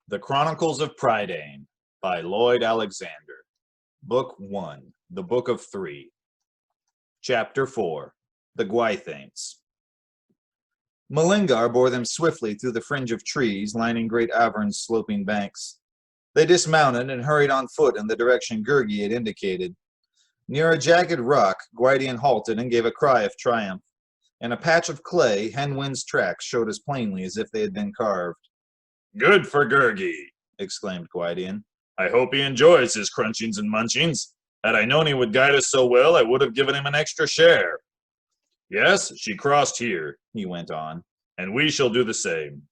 The Chronicles of Prydain by Lloyd Alexander. Book 1, The Book of Three. Chapter 4, The Gwythaints. Mullingar bore them swiftly through the fringe of trees lining Great Avern's sloping banks. They dismounted and hurried on foot in the direction Gurgi had indicated. Near a jagged rock, Gwydion halted and gave a cry of triumph. In a patch of clay, Hen Wen's tracks showed as plainly as if they had been carved. "Good for Gurgi!" exclaimed Gwydion. "I hope he enjoys his crunchings and munchings. Had I known he would guide us so well, I would have given him an extra share. Yes, she crossed here," he went on, "and we shall do the same."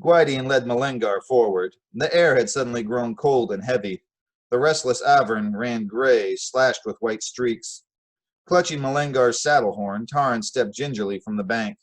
Gwydion led Mullingar forward. The air had suddenly grown cold and heavy. The restless Avern ran gray, slashed with white streaks. Clutching Mullingar's saddle horn, Taran stepped gingerly from the bank.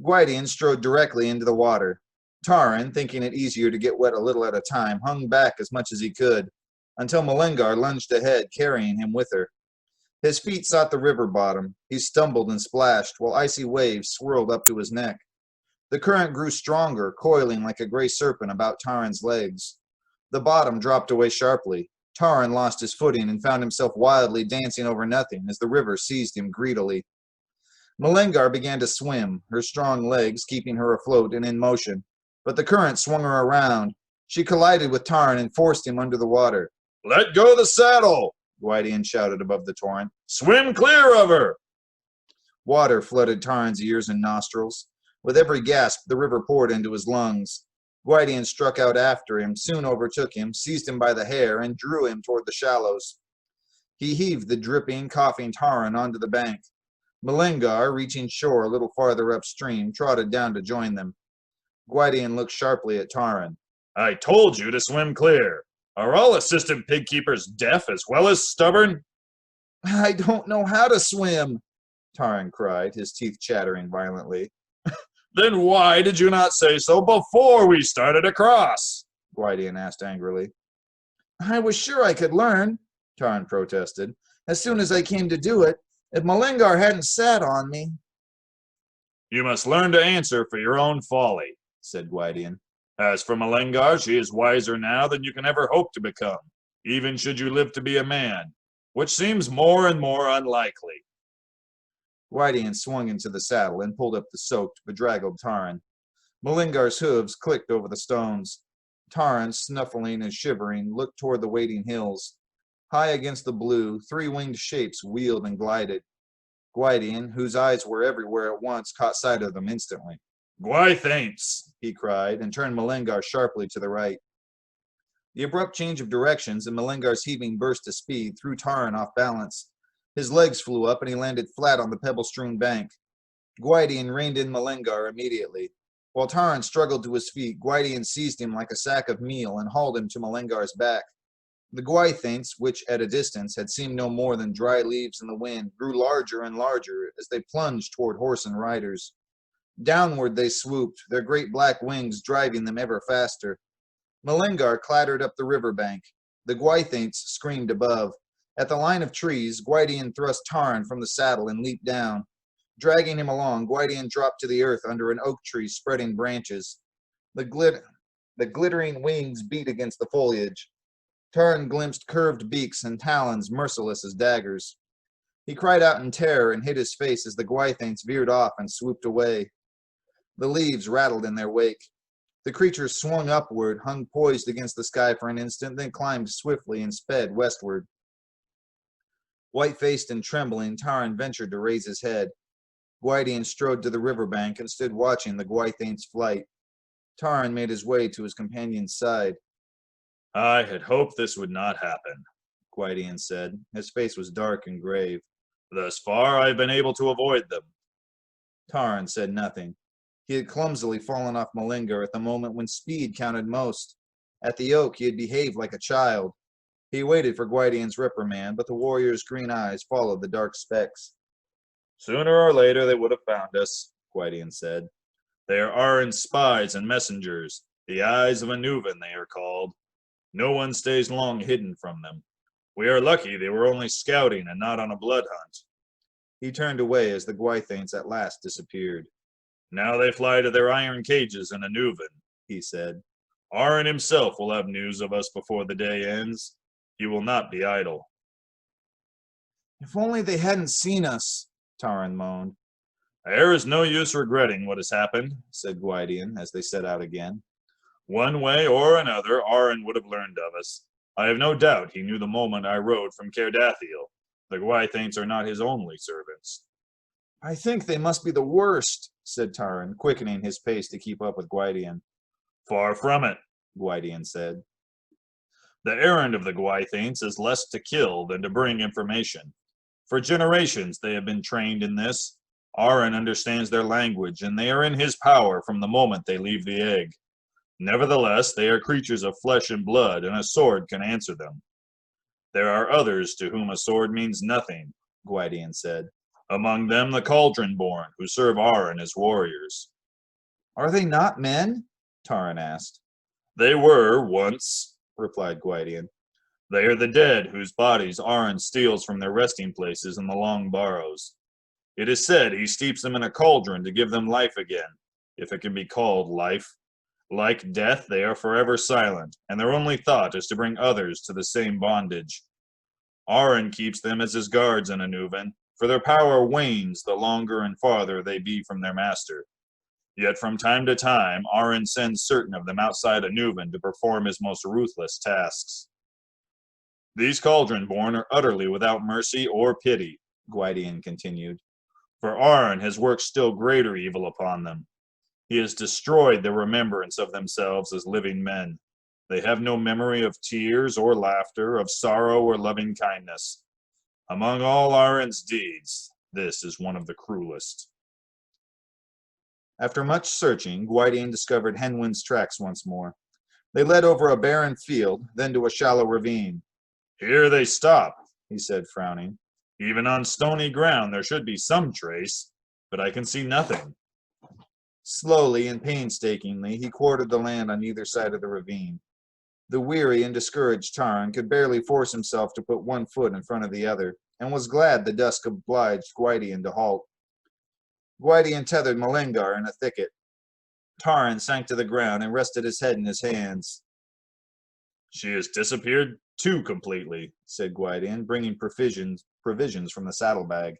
Gwydion strode directly into the water. Taran, thinking it easier to get wet a little at a time, hung back as much as he could, until Mullingar lunged ahead, carrying him with her. His feet sought the river bottom. He stumbled and splashed, while icy waves swirled up to his neck. The current grew stronger, coiling like a gray serpent about Taran's legs. The bottom dropped away sharply. Taran lost his footing and found himself wildly dancing over nothing as the river seized him greedily. Mullingar began to swim, her strong legs keeping her afloat and in motion, but the current swung her around. She collided with Taran and forced him under the water. "Let go the saddle!" Gwydion shouted above the torrent. "Swim clear of her!" Water flooded Taran's ears and nostrils. With every gasp, the river poured into his lungs. Gwydion struck out after him, soon overtook him, seized him by the hair, and drew him toward the shallows. He heaved the dripping, coughing Taran onto the bank. Mullingar, reaching shore a little farther upstream, trotted down to join them. Gwydion looked sharply at Taran. "I told you to swim clear. Are all assistant pig keepers deaf as well as stubborn?" "I don't know how to swim," Taran cried, his teeth chattering violently. "Then why did you not say so before we started across?" Gwydion asked angrily. "I was sure I could learn," Taran protested, "as soon as I came to do it, if Mullingar hadn't sat on me." "You must learn to answer for your own folly," said Gwydion. "As for Mullingar, she is wiser now than you can ever hope to become, even should you live to be a man, which seems more and more unlikely." Gwydion swung into the saddle and pulled up the soaked, bedraggled Taran. Mullingar's hooves clicked over the stones. Taran, snuffling and shivering, looked toward the waiting hills. High against the blue, three-winged shapes wheeled and glided. Gwydion, whose eyes were everywhere at once, caught sight of them instantly. "Gwythaints!" he cried, and turned Mullingar sharply to the right. The abrupt change of directions and Mullingar's heaving burst of speed threw Taran off balance. His legs flew up and he landed flat on the pebble-strewn bank. Gwydion reined in Mullingar immediately. While Taran struggled to his feet, Gwydion seized him like a sack of meal and hauled him to Mullingar's back. The Gwythaints, which at a distance had seemed no more than dry leaves in the wind, grew larger and larger as they plunged toward horse and riders. Downward they swooped, their great black wings driving them ever faster. Mullingar clattered up the river bank. The Gwythaints screamed above. At the line of trees, Gwydion thrust Taran from the saddle and leaped down. Dragging him along, Gwydion dropped to the earth under an oak tree's spreading branches. The glittering wings beat against the foliage. Taran glimpsed curved beaks and talons merciless as daggers. He cried out in terror and hid his face as the Gwythaints veered off and swooped away. The leaves rattled in their wake. The creatures swung upward, hung poised against the sky for an instant, then climbed swiftly and sped westward. White-faced and trembling, Taran ventured to raise his head. Gwydion strode to the riverbank and stood watching the Gwythaints' flight. Taran made his way to his companion's side. "I had hoped this would not happen," Gwydion said. His face was dark and grave. "Thus far, I've been able to avoid them." Taran said nothing. He had clumsily fallen off Mullingar at the moment when speed counted most. At the oak, he had behaved like a child. He waited for Gwydion's reprimand, but the warrior's green eyes followed the dark specks. "Sooner or later they would have found us," Gwydion said. "They are Arin's spies and messengers. The eyes of a Nuven, they are called. No one stays long hidden from them. We are lucky they were only scouting and not on a blood hunt." He turned away as the Gwythaints at last disappeared. "Now they fly to their iron cages in a Nuven," he said. Arin himself will have news of us before the day ends. He will not be idle. If only they hadn't seen us, Taran moaned. There is no use regretting what has happened, said Gwydion as they set out again. One way or another, Arin would have learned of us. I have no doubt he knew the moment I rode from Caerdathiel. The Gwythaints are not his only servants. I think they must be the worst, said Taran, quickening his pace to keep up with Gwydion. Far from it, Gwydion said. The errand of the Gwythaints is less to kill than to bring information. For generations they have been trained in this. Arin understands their language, and they are in his power from the moment they leave the egg. Nevertheless, they are creatures of flesh and blood, and a sword can answer them. There are others to whom a sword means nothing, Gwydion said. Among them the Cauldron-Born, who serve Arin as warriors. Are they not men? Taran asked. They were once, replied Gwydion. They are the dead whose bodies Arin steals from their resting places in the long barrows. It is said he steeps them in a cauldron to give them life again, if it can be called life. Like death, they are forever silent, and their only thought is to bring others to the same bondage. Arin keeps them as his guards in Anuvan, for their power wanes the longer and farther they be from their master. Yet from time to time, Arin sends certain of them outside Anuvan to perform his most ruthless tasks. These Cauldron-Born are utterly without mercy or pity, Gwydion continued, for Arin has worked still greater evil upon them. He has destroyed their remembrance of themselves as living men. They have no memory of tears or laughter, of sorrow or loving kindness. Among all Arin's deeds, this is one of the cruelest. After much searching, Gwydion discovered Hen Wen's tracks once more. They led over a barren field, then to a shallow ravine. Here they stop, he said, frowning. Even on stony ground there should be some trace, but I can see nothing. Slowly and painstakingly, he quartered the land on either side of the ravine. The weary and discouraged Taran could barely force himself to put one foot in front of the other, and was glad the dusk obliged Gwydion to halt. Gwydion tethered Malengar in a thicket. Taran sank to the ground and rested his head in his hands. She has disappeared too completely, said Gwydion, bringing provisions from the saddlebag.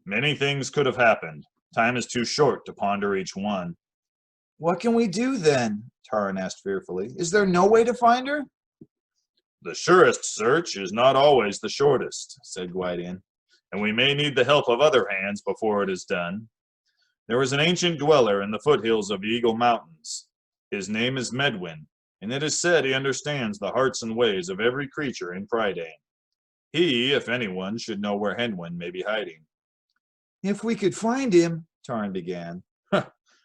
Many things could have happened. Time is too short to ponder each one. What can we do then? Taran asked fearfully. Is there no way to find her? The surest search is not always the shortest, said Gwydion, and we may need the help of other hands before it is done. There is an ancient dweller in the foothills of Eagle Mountains. His name is Medwin, and it is said he understands the hearts and ways of every creature in Prydain. He, if anyone, should know where Hen Wen may be hiding. If we could find him, Taran began.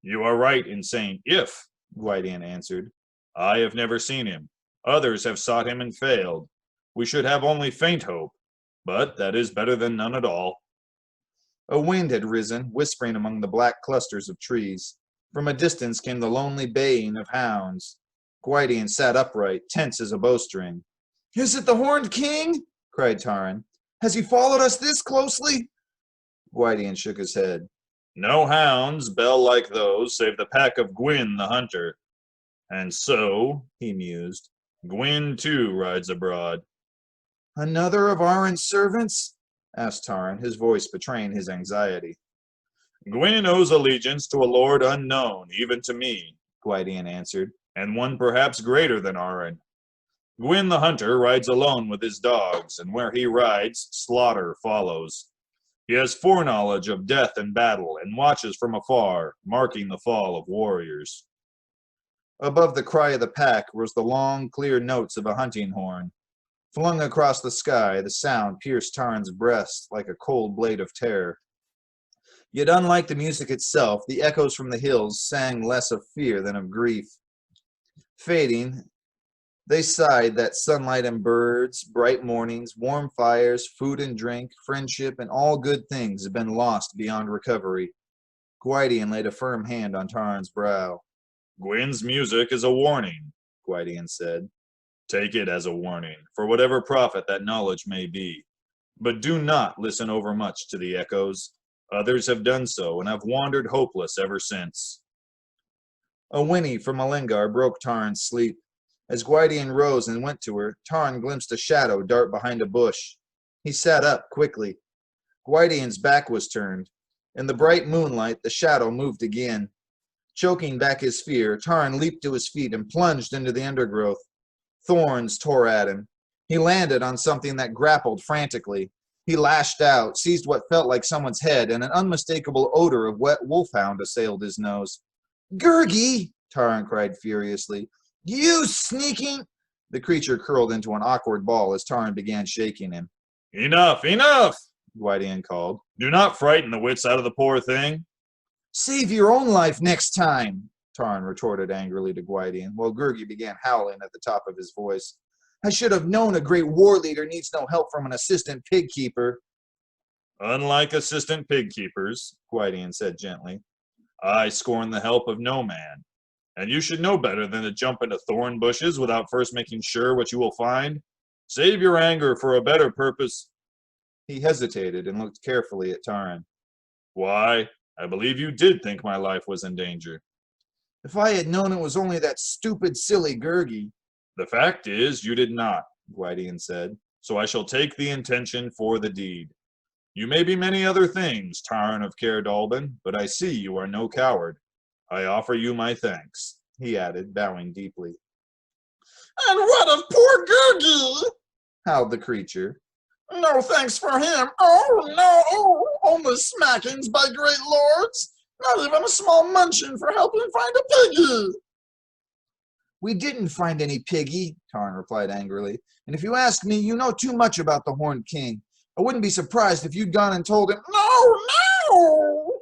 You are right in saying if, Gwydion answered. I have never seen him. Others have sought him and failed. We should have only faint hope, but that is better than none at all. A wind had risen, whispering among the black clusters of trees. From a distance came the lonely baying of hounds. Gwydion sat upright, tense as a bowstring. Is it the Horned King? Cried Taran. Has he followed us this closely? Gwydion shook his head. No hounds bell like those, save the pack of Gwyn the hunter. And so, he mused, Gwyn too rides abroad. Another of Arin's servants? Asked Taran, his voice betraying his anxiety. Gwyn owes allegiance to a lord unknown, even to me, Gwydion answered, and one perhaps greater than Arin. Gwyn the hunter rides alone with his dogs, and where he rides, slaughter follows. He has foreknowledge of death and battle, and watches from afar, marking the fall of warriors. Above the cry of the pack rose the long, clear notes of a hunting horn. Flung across the sky, the sound pierced Taran's breast like a cold blade of terror. Yet unlike the music itself, the echoes from the hills sang less of fear than of grief. Fading, they sighed that sunlight and birds, bright mornings, warm fires, food and drink, friendship, and all good things had been lost beyond recovery. Gwydion laid a firm hand on Taran's brow. Gwyn's music is a warning, Gwydion said. Take it as a warning, for whatever profit that knowledge may be. But do not listen overmuch to the echoes. Others have done so, and have wandered hopeless ever since. A whinny from Malingar broke Tarn's sleep. As Gwydion rose and went to her, Tarn glimpsed a shadow dart behind a bush. He sat up quickly. Gwydion's back was turned. In the bright moonlight, the shadow moved again. Choking back his fear, Tarn leaped to his feet and plunged into the undergrowth. Thorns tore at him. He landed on something that grappled frantically. He lashed out, seized what felt like someone's head, and an unmistakable odor of wet wolfhound assailed his nose. "Gurgi!" Tarn cried furiously. "You sneaking—" The creature curled into an awkward ball as Tarn began shaking him. Enough, enough! Gwydion called. Do not frighten the wits out of the poor thing. "Save your own life next time," Tarn retorted angrily to Gwydion, while Gurgi began howling at the top of his voice. "I should have known a great war leader needs no help from an assistant pig keeper." Unlike assistant pig keepers, Gwydion said gently, I scorn the help of no man. And you should know better than to jump into thorn bushes without first making sure what you will find. Save your anger for a better purpose. He hesitated and looked carefully at Tarn. Why, I believe you did think my life was in danger. "If I had known it was only that stupid, silly Gurgi." The fact is, you did not, Gwydion said, so I shall take the intention for the deed. You may be many other things, Tarn of Caer Dallben, but I see you are no coward. I offer you my thanks, he added, bowing deeply. "And what of poor Gurgi?" howled the creature. "No thanks for him. Oh, no, only smackings by great lords. Not even a small munchin for helping find a piggy." "We didn't find any piggy," Tarn replied angrily. "And if you ask me, you know too much about the Horned King. I wouldn't be surprised if you'd gone and told him—" No!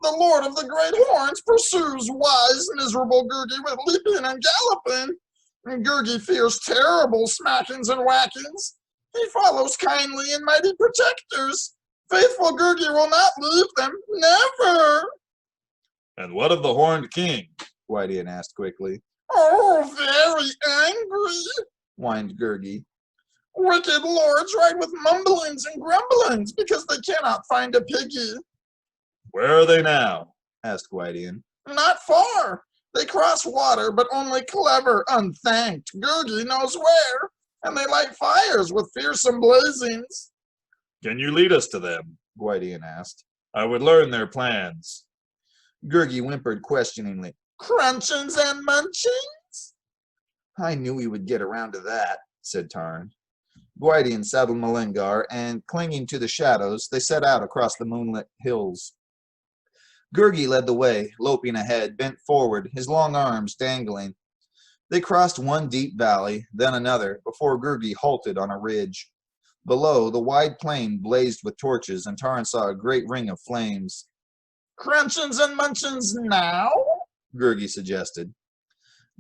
The Lord of the Great Horns pursues wise, miserable Gurgi with leaping and galloping. And Gurgi fears terrible smackings and whackings. He follows kindly and mighty protectors. Faithful Gurgi will not leave them, never." And what of the Horned King? Gwydion asked quickly. "Oh, very angry," whined Gurgi. "Wicked lords ride with mumblings and grumblings because they cannot find a piggy." Where are they now? asked Gwydion. "Not far. They cross water, but only clever, unthanked Gurgi knows where, and they light fires with fearsome blazings." Can you lead us to them? Gwydion asked. I would learn their plans. Gurgi whimpered questioningly. "Crunchings and munchings?" "I knew we would get around to that," said Tarn. Gwydion saddled Malingar, and, clinging to the shadows, they set out across the moonlit hills. Gurgi led the way, loping ahead, bent forward, his long arms dangling. They crossed one deep valley, then another, before Gurgi halted on a ridge. Below, the wide plain blazed with torches, and Tarn saw a great ring of flames. "Crunchings and munchings now?" Gurgi suggested.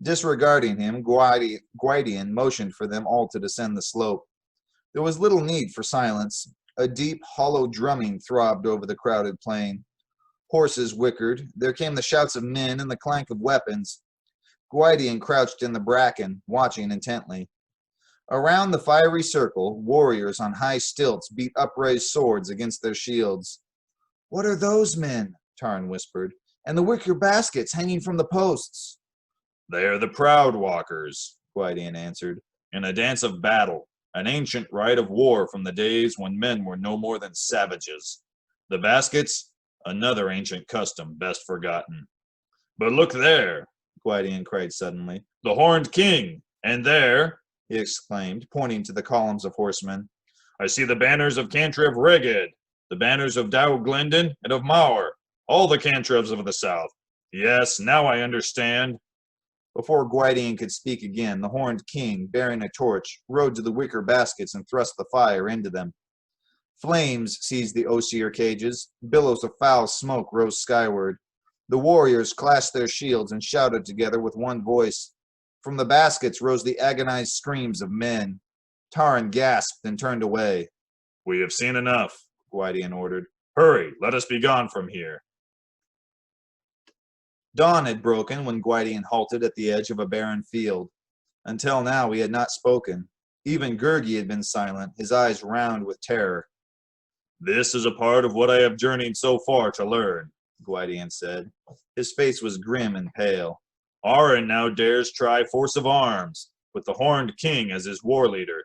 Disregarding him, Gwydion motioned for them all to descend the slope. There was little need for silence. A deep, hollow drumming throbbed over the crowded plain. Horses whickered. There came the shouts of men and the clank of weapons. Gwydion crouched in the bracken, watching intently. Around the fiery circle, warriors on high stilts beat upraised swords against their shields. "What are those men?" Tarn whispered. "And the wicker baskets hanging from the posts?" They are the Proud Walkers, Gwydion answered, in a dance of battle, an ancient rite of war from the days when men were no more than savages. The baskets, another ancient custom best forgotten. But look there, Gwydion cried suddenly. The Horned King, and there, he exclaimed, pointing to the columns of horsemen. I see the banners of Cantrev Reged, the banners of Dow Glendon and of Maur, all the Cantrevs of the south. Yes, now I understand. Before Gwydion could speak again, the Horned King, bearing a torch, rode to the wicker baskets and thrust the fire into them. Flames seized the osier cages. Billows of foul smoke rose skyward. The warriors clashed their shields and shouted together with one voice. From the baskets rose the agonized screams of men. Tarn gasped and turned away. We have seen enough, Gwydion ordered. Hurry, let us be gone from here. Dawn had broken when Gwydion halted at the edge of a barren field. Until now he had not spoken. Even Gurgi had been silent, his eyes round with terror. This is a part of what I have journeyed so far to learn, Gwydion said. His face was grim and pale. Arin now dares try force of arms, with the Horned King as his war leader.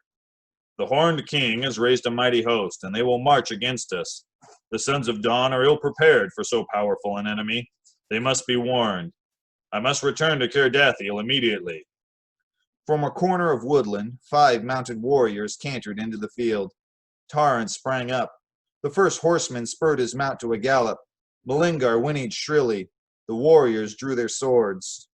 The Horned King has raised a mighty host, and they will march against us. The Sons of Dawn are ill-prepared for so powerful an enemy. They must be warned. I must return to Kirdathiel immediately. From a corner of woodland, 5 mounted warriors cantered into the field. Taran sprang up. The first horseman spurred his mount to a gallop. Malingar whinnied shrilly. The warriors drew their swords.